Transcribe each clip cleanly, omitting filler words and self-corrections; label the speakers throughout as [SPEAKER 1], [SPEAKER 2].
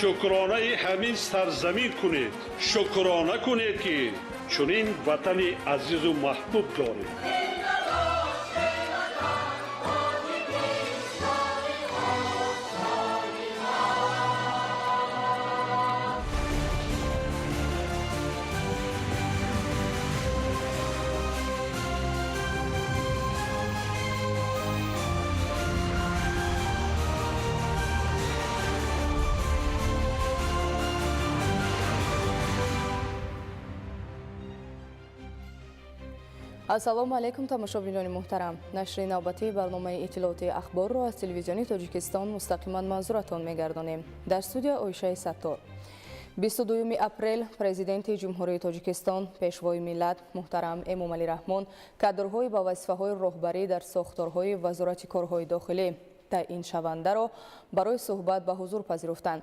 [SPEAKER 1] شکرانه همین سرزمین کنید. شکرانه کنید که چنین وطن عزیز و محبوب دارید.
[SPEAKER 2] ассалому алайкум тамошобинони муҳтарам. Нашри навбатии барномаи иттилооти ахборро аз телевизиони Тоҷикистон мустақиман манзуратон мегардонем. Дар студия Ойшаи Саттор. 22 апрел президенти ҷумҳурии Тоҷикистон, пешвои миллат муҳтарам Эмомалӣ Раҳмон кадрҳои ба вазифаҳои роҳбарӣ дар сохторҳои Вазорати корҳои дохилӣ таъин шавандаро барои суҳбат ба ҳузур пазируфтанд.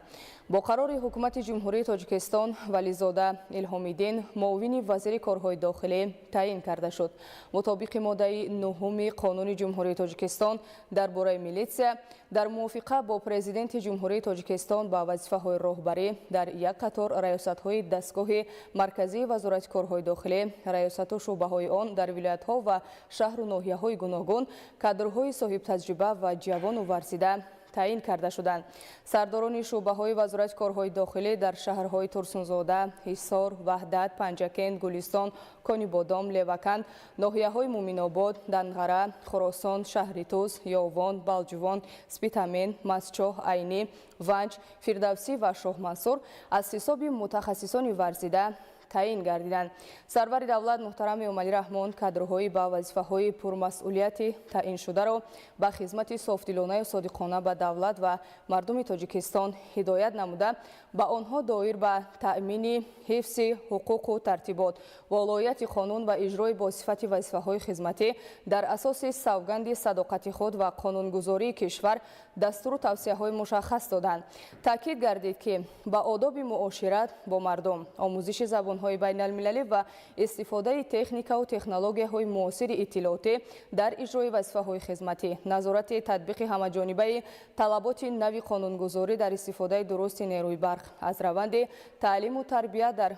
[SPEAKER 2] Бо қарори ҳукумати ҷумҳурии Тоҷикистон Вализода Илҳомиддин муовини вазири корҳои дохилӣ таъин карда шуд. Мутобиқи моддаи 9 Қонуни ҷумҳурии Тоҷикистон дар бораи милитсия дар мувофиқа бо президенти ҷумҳурии Тоҷикистон ба вазифаҳои роҳбарӣ дар як қатор раёсатҳои дастгоҳи марказии Вазорати корҳои дохилӣ, раёсату шӯъбаҳои он дар вилоятҳо ва шаҳру ноҳияҳои гуногун кадрҳои соҳибтаҷриба ва ҷавону варзида таъин карда шуданд. Сардорони шӯъбаҳои Вазорати корҳои дохилӣ дар шаҳрҳои Турсунзода, Ҳисор, Ваҳдат, Панҷакент, Гулистон, Конибодом, Леваканд, ноҳияҳои Муминобод, Данғара, Хӯросон, Шаҳри Туз, Ёвон, Балҷувон, Спитамен, Масчоҳ, Айнӣ, Ванҷ, Фирдавсӣ ва Шоҳмансур аз ҳисоби мутахассисони варзида таъин гардиданд. Сарвари давлат муҳтарам Эмомалӣ Раҳмон кадрҳои ба вазифаҳои пурмасъулияти таъиншударо ба хизмати софдилонаю содиқона ба давлат ва мардуми Тоҷикистон ҳидоят намуда, ба онҳо доир ба таъмини ҳифзи ҳуқуқу тартибот, волоияти қонун ва иҷрои босифати вазифаҳои хизматӣ дар асоси савганди садоқати худ ва қонунгузории кишвар дастуру тавсияҳои мушаххас доданд. Таъкид гардид ки ба одоби муошират бо мардум, омӯзиши забонҳои байналмилалӣ ва истифодаи техникаву технологияҳои муосири иттилоотӣ дар иҷрои вазифаҳои хизматӣ, назорати татбиқи ҳамаҷонибаи талаботи нави қонунгузорӣ дар истифодаи дурусти нерӯи барқ, аз раванди таълиму тарбия дар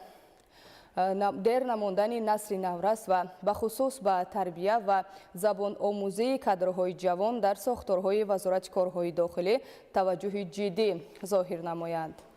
[SPEAKER 2] дер намондани насли наврас ва бахусус ба тарбия ва забономӯзии кадрҳои ҷавон дар сохторҳои Вазорати корҳои дохилӣ таваҷҷӯҳи ҷиддӣ зоҳир намоянд.